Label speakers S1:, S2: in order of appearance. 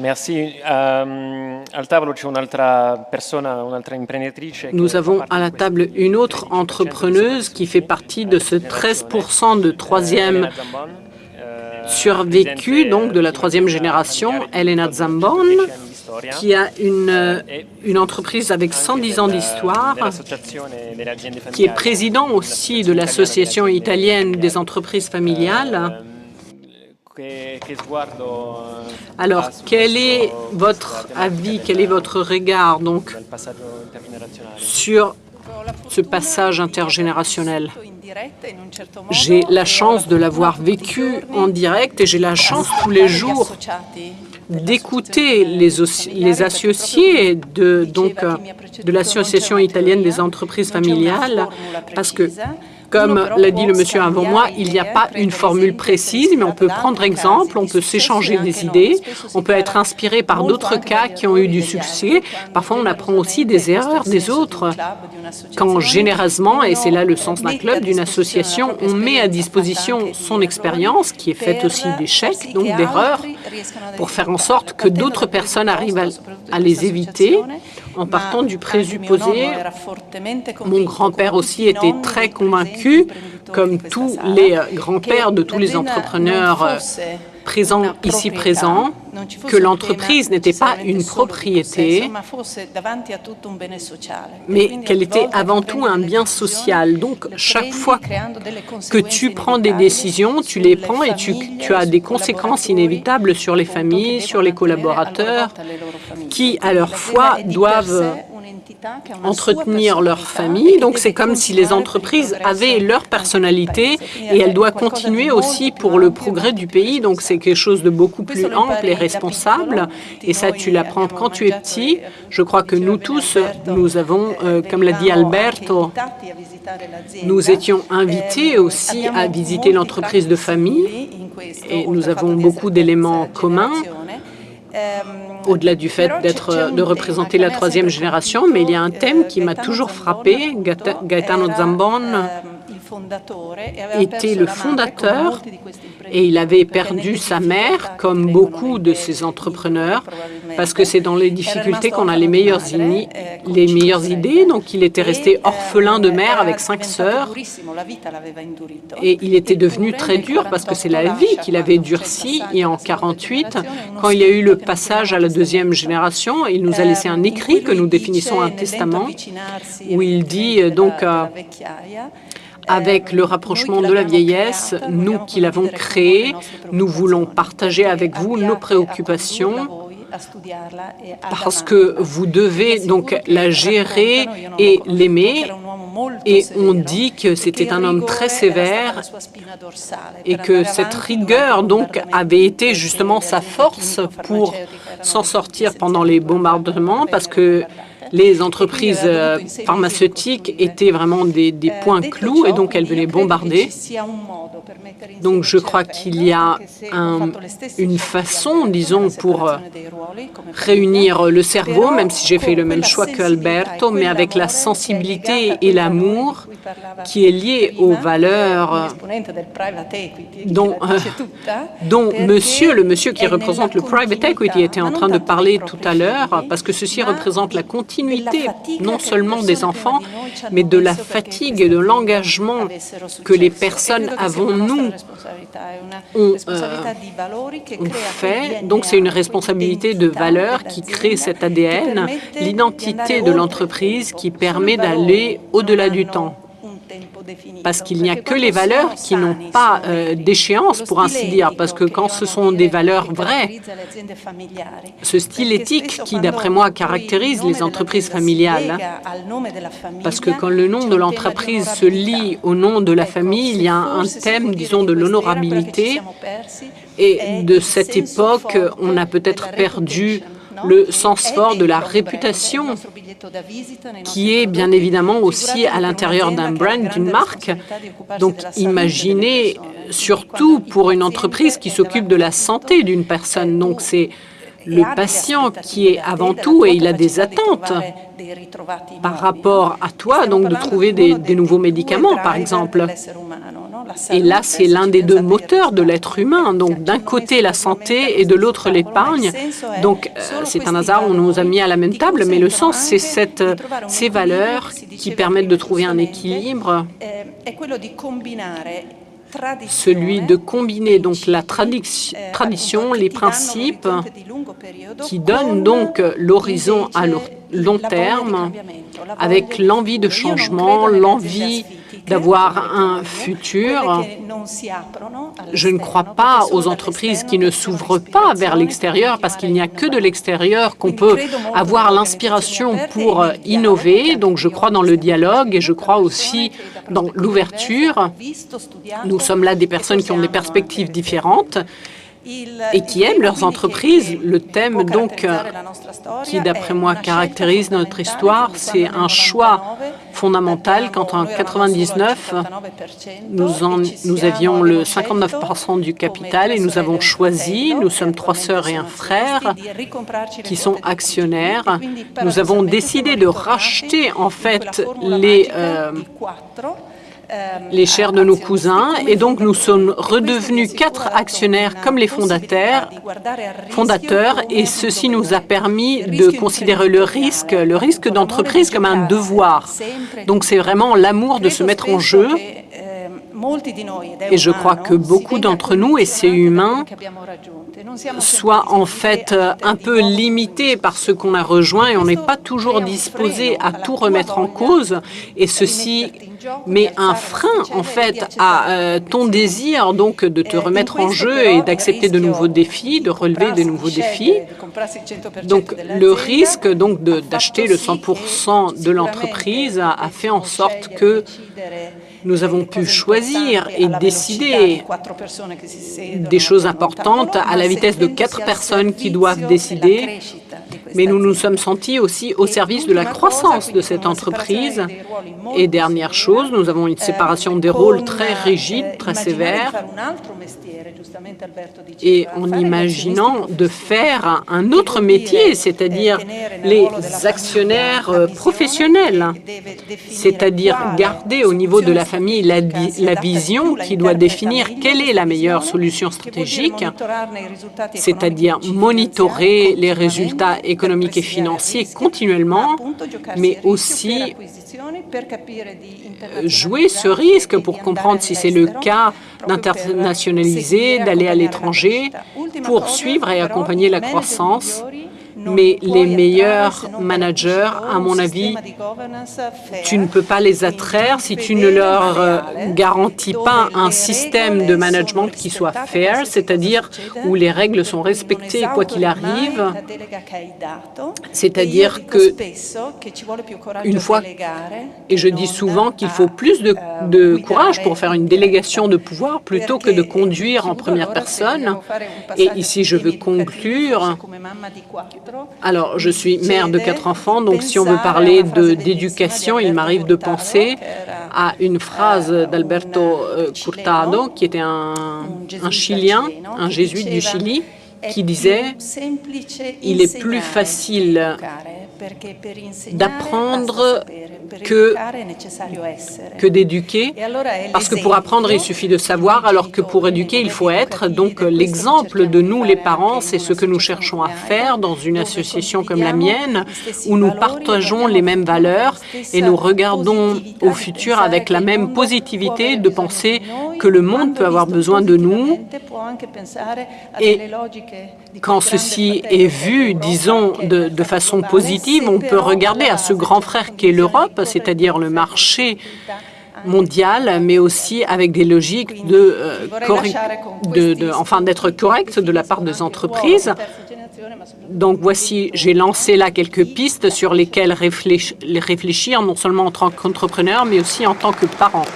S1: Merci. Al tavolo c'è un'altra persona, un'altra imprenditrice.
S2: Nous avons à la table une autre entrepreneuse qui fait partie de ce 13% de troisième survécu, donc de la troisième génération, Elena Zambon, qui a une entreprise avec 110 ans d'histoire, qui est président aussi de l'Association italienne des entreprises familiales. Alors, quel est votre avis, quel est votre regard donc sur ce passage intergénérationnel? J'ai la chance de l'avoir vécu en direct et j'ai la chance tous les jours d'écouter les associés de l'Association italienne des entreprises familiales parce que, comme l'a dit le monsieur avant moi, il n'y a pas une formule précise, mais on peut prendre exemple, on peut s'échanger des idées, on peut être inspiré par d'autres cas qui ont eu du succès. Parfois, on apprend aussi des erreurs des autres. Quand généreusement, et c'est là le sens d'un club, d'une association, on met à disposition son expérience, qui est faite aussi d'échecs, donc d'erreurs, pour faire en sorte que d'autres personnes arrivent à les éviter. En partant du présupposé, mon grand-père aussi était très convaincu, comme tous les grands-pères de tous les entrepreneurs ici présents, que l'entreprise n'était pas une propriété, mais qu'elle était avant tout un bien social. Donc, chaque fois que tu prends des décisions, tu les prends et tu as des conséquences inévitables sur les familles, sur les collaborateurs, qui, à leur fois, doivent entretenir leur famille. Donc, c'est comme si les entreprises avaient leur personnalité et elles doivent continuer aussi pour le progrès du pays. Donc, c'est quelque chose de beaucoup plus ample et responsable. Et ça, tu l'apprends quand tu es petit. Je crois que nous tous, nous avons, comme l'a dit Alberto, nous étions invités aussi à visiter l'entreprise de famille et nous avons beaucoup d'éléments communs. Au-delà du fait de représenter la troisième génération, mais il y a un thème qui m'a toujours frappé. Gaetano Zambon était le fondateur et il avait perdu sa mère, comme beaucoup de ces entrepreneurs, parce que c'est dans les difficultés qu'on a les meilleures idées. Donc, il était resté orphelin de mère avec 5 sœurs et il était devenu très dur parce que c'est la vie qui l'avait durci. Et en 1948, quand il y a eu le passage à la deuxième génération, il nous a laissé un écrit que nous définissons un testament où il dit donc avec le rapprochement de la vieillesse, nous qui l'avons créé, nous voulons partager avec vous nos préoccupations parce que vous devez donc la gérer et l'aimer. Et on dit que c'était un homme très sévère et que cette rigueur donc avait été justement sa force pour s'en sortir pendant les bombardements parce que les entreprises pharmaceutiques étaient vraiment des points clous et donc elles venaient bombarder. Donc je crois qu'il y a une façon, disons, pour réunir le cerveau, même si j'ai fait le même choix qu'Alberto, mais avec la sensibilité et l'amour qui est lié aux valeurs dont le monsieur qui représente le private equity était en train de parler tout à l'heure, parce que ceci représente la continuité non seulement des enfants, mais de la fatigue et de l'engagement que les personnes avant nous ont fait. Donc, c'est une responsabilité de valeur qui crée cet ADN, l'identité de l'entreprise qui permet d'aller au-delà du temps. Parce qu'il n'y a que les valeurs qui n'ont pas d'échéance, pour ainsi dire, parce que quand ce sont des valeurs vraies, ce style éthique qui, d'après moi, caractérise les entreprises familiales, parce que quand le nom de l'entreprise se lie au nom de la famille, il y a un thème, disons, de l'honorabilité, et de cette époque, on a peut-être perdu le sens fort de la réputation qui est bien évidemment aussi à l'intérieur d'un brand, d'une marque. Donc imaginez surtout pour une entreprise qui s'occupe de la santé d'une personne. Donc c'est le patient qui est avant tout et il a des attentes par rapport à toi, donc de trouver des nouveaux médicaments par exemple. Et là, c'est l'un des deux moteurs de l'être humain. Donc, d'un côté, la santé et de l'autre, l'épargne. Donc, c'est un hasard, on nous a mis à la même table, mais le sens, c'est ces valeurs qui permettent de trouver un équilibre, celui de combiner donc la tradition, les principes qui donnent donc l'horizon à long terme, avec l'envie de changement, l'envie d'avoir un futur. Je ne crois pas aux entreprises qui ne s'ouvrent pas vers l'extérieur parce qu'il n'y a que de l'extérieur qu'on peut avoir l'inspiration pour innover. Donc je crois dans le dialogue et je crois aussi dans l'ouverture. Nous sommes là des personnes qui ont des perspectives différentes et qui aiment leurs entreprises. Le thème, donc, qui, d'après moi, caractérise notre histoire, c'est un choix fondamental quand, en 1999, nous avions le 59% du capital et nous avons choisi, nous sommes 3 sœurs et un frère, qui sont actionnaires. Nous avons décidé de racheter, en fait, les shares de nos cousins, et donc nous sommes redevenus 4 actionnaires comme les fondateurs, et ceci nous a permis de considérer le risque d'entreprise comme un devoir. Donc c'est vraiment l'amour de se mettre en jeu. Et je crois que beaucoup d'entre nous, et c'est humain, soient en fait un peu limités par ce qu'on a rejoint et on n'est pas toujours disposé à tout remettre en cause. Et ceci met un frein en fait à ton désir donc de te remettre en jeu et d'accepter de nouveaux défis, de relever de nouveaux défis. Donc le risque donc d'acheter le 100% de l'entreprise a fait en sorte que nous avons pu choisir et décider des choses importantes à la vitesse de 4 personnes qui doivent décider, mais nous nous sommes sentis aussi au service de la croissance de cette entreprise. Et dernière chose, nous avons une séparation des rôles très rigide, très sévère, et en imaginant de faire un autre métier, c'est-à-dire les actionnaires professionnels, c'est-à-dire garder au niveau de la famille la vision qui doit définir quelle est la meilleure solution stratégique, c'est-à-dire monitorer les résultats économiques et financiers continuellement, mais aussi jouer ce risque pour comprendre si c'est le cas d'internationaliser, d'aller à l'étranger, pour suivre et accompagner la croissance. Mais les meilleurs managers, à mon avis, tu ne peux pas les attraire si tu ne leur garantis pas un système de management qui soit fair, c'est-à-dire où les règles sont respectées quoi qu'il arrive. C'est-à-dire que une fois, et je dis souvent qu'il faut plus de courage pour faire une délégation de pouvoir plutôt que de conduire en première personne. Et ici, je veux conclure. Alors, je suis mère de 4 enfants, donc si on veut parler d'éducation, il m'arrive de penser à une phrase d'Alberto Curtado, qui était un Chilien, un jésuite du Chili, qui disait « Il est plus facile d'apprendre que d'éduquer, parce que pour apprendre, il suffit de savoir, alors que pour éduquer, il faut être. » Donc, l'exemple de nous, les parents, c'est ce que nous cherchons à faire dans une association comme la mienne, où nous partageons les mêmes valeurs et nous regardons au futur avec la même positivité de penser que le monde peut avoir besoin de nous. Et quand ceci est vu, disons, de façon positive, on peut regarder à ce grand frère qu'est l'Europe, c'est-à-dire le marché mondial, mais aussi avec des logiques d'être correctes de la part des entreprises. Donc voici, j'ai lancé là quelques pistes sur lesquelles réfléchir, non seulement en tant qu'entrepreneur, mais aussi en tant que parent.